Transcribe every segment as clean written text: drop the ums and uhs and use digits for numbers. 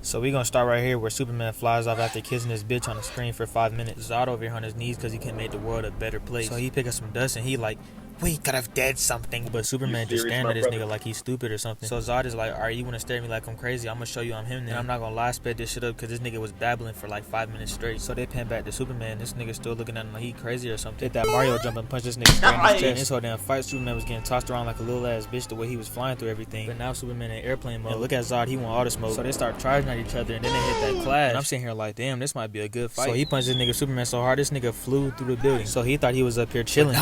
So we gonna start right here where Superman flies off after kissing his bitch on the screen for 5 minutes. Zod over here on his knees because he can make the world a better place. So he pick up some dust and he like, we could have did something. But Superman just staring at this nigga like he's stupid or something. So Zod is like, alright, you wanna stare at me like I'm crazy? I'm gonna show you I'm him then. And I'm not gonna lie, sped this shit up because this nigga was babbling for like 5 minutes straight. So they pan back to Superman. This nigga still looking at him like he crazy or something. Hit that Mario jump and punch this nigga straight in his chest. And this whole damn fight, Superman was getting tossed around like a little ass bitch the way he was flying through everything. But now Superman in airplane mode. And look at Zod, he want all the smoke. So they start charging at each other and then they hit that clash. And I'm sitting here like, damn, this might be a good fight. So he punched this nigga Superman so hard, this nigga flew through the building. So he thought he was up here chilling.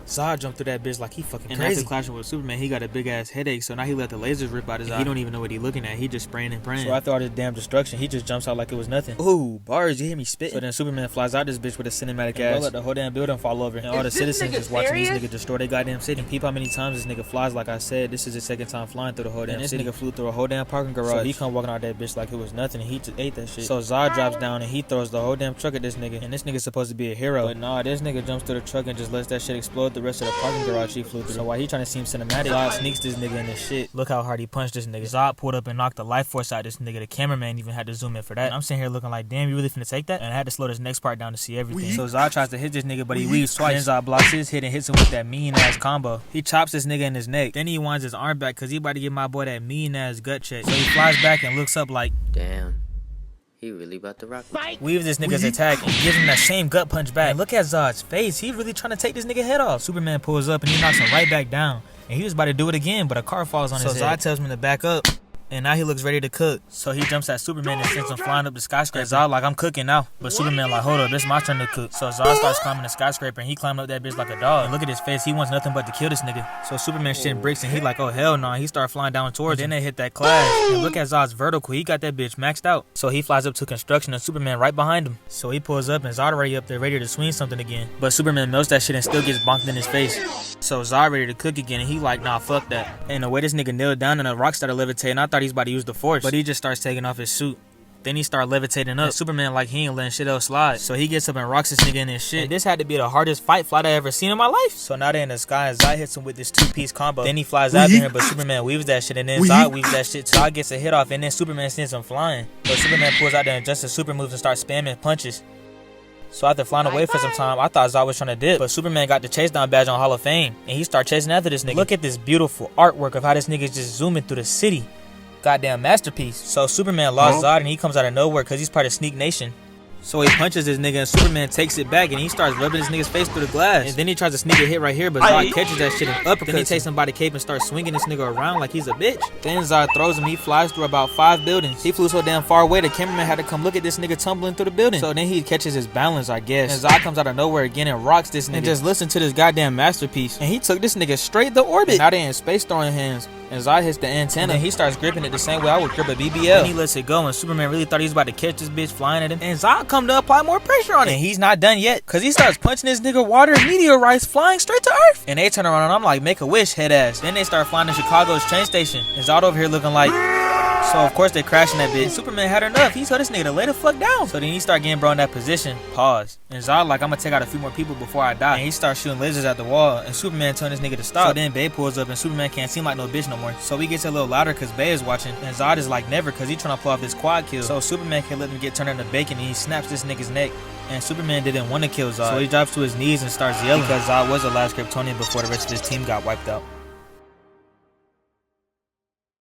Zod jumped through that bitch like he fucking crazy. And after clashing with Superman, he got a big ass headache, so now he let the lasers rip out his eye. He don't even know what he looking at. He just spraying and praying. So after all this damn destruction, he just jumps out like it was nothing. Ooh, bars, you hear me spit? So then Superman flies out this bitch with a cinematic ass. Let the whole damn building fall over. And all the citizens just watching these niggas destroy their goddamn city. And peep how many times this nigga flies. Like I said, this is his second time flying through the whole damn city. This nigga flew through a whole damn parking garage. So he come walking out that bitch like it was nothing. He just ate that shit. So Zod drops down and he throws the whole damn truck at this nigga. And this nigga's supposed to be a hero. But nah, this nigga jumps through the truck and just lets that shit explode the rest of the parking garage he flew through. So while he trying to seem cinematic, Zod sneaks this nigga in this shit. Look how hard he punched this nigga. Zod pulled up and knocked the life force out this nigga. The cameraman even had to zoom in for that. And I'm sitting here looking like, damn, you really finna take that? And I had to slow this next part down to see everything. So Zod tries to hit this nigga, but he weaves twice. Then Zod blocks his hit and hits him with that mean ass combo. He chops this nigga in his neck. Then he winds his arm back because he about to give my boy that mean ass gut check. So he flies back and looks up like, damn. He really about to rock me. Weaves this nigga's attack and gives him that same gut punch back. And look at Zod's face. He really trying to take this nigga head off. Superman pulls up and he knocks him right back down. And he was about to do it again, but a car falls on his head. So Zod tells him to back up. And now he looks ready to cook. So he jumps at Superman and sends him flying up the skyscraper. Zod like, I'm cooking now. But Superman like, hold up, it's my turn to cook. So Zod starts climbing the skyscraper and he climbed up that bitch like a dog. And look at his face, he wants nothing but to kill this nigga. So Superman shitting bricks and he like, oh hell no. He start flying down towards him. Then they hit that clash. And look at Zod's vertical, he got that bitch maxed out. So he flies up to construction and Superman right behind him. So he pulls up and Zod already up there ready to swing something again. But Superman melts that shit and still gets bonked in his face. So Zod ready to cook again and he like, nah, fuck that. And the way this nigga kneeled down and the rock started levitating, I thought he was about to use the force. But he just starts taking off his suit. Then he started levitating up. And Superman like he ain't letting shit else slide. So he gets up and rocks this nigga in his shit. And this had to be the hardest fight I ever seen in my life. So now they're in the sky and Zod hits him with this two-piece combo. Then he flies after him, but Superman weaves that shit and then Zod weaves that shit too. Zod gets a hit off and then Superman sends him flying. But Superman pulls out there and just as super moves and starts spamming punches. So after flying away for some time, I thought Zod was trying to dip. But Superman got the chase down badge on Hall of Fame. And he started chasing after this nigga. Look at this beautiful artwork of how this nigga's just zooming through the city. Goddamn masterpiece. So Superman lost Zod and he comes out of nowhere because he's part of Sneak Nation. So he punches this nigga and Superman takes it back and he starts rubbing this nigga's face through the glass. And then he tries to sneak a hit right here, but Zod catches that shit and uppercuts. Then he takes him by the cape and starts swinging this nigga around like he's a bitch. Then Zod throws him, he flies through about 5 buildings. He flew so damn far away, the cameraman had to come look at this nigga tumbling through the building. So then he catches his balance, I guess. And Zod comes out of nowhere again and rocks this nigga. And just listen to this goddamn masterpiece. And he took this nigga straight to orbit. And now they in space throwing hands. And Zod hits the antenna and he starts gripping it the same way I would grip a BBL. And he lets it go and Superman really thought he was about to catch this bitch flying at him. And Zod come to apply more pressure on it. And he's not done yet because he starts punching this nigga water and meteorites flying straight to Earth. And they turn around and I'm like, make a wish, head ass. Then they start flying to Chicago's train station. And Zod over here looking like... So of course they crashing that bitch. Superman had enough. He told this nigga to lay the fuck down. So then he start getting bro in that position. Pause. And Zod like, I'm gonna take out a few more people before I die. And he starts shooting lasers at the wall. And Superman telling this nigga to stop. So then Bae pulls up and Superman can't seem like no bitch no more. So he gets a little louder because Bae is watching. And Zod is like never because he trying to pull off this quad kill. So Superman can let him get turned into bacon and he snaps this nigga's neck. And Superman didn't want to kill Zod. So he drops to his knees and starts yelling because Zod was the last Kryptonian before the rest of his team got wiped out.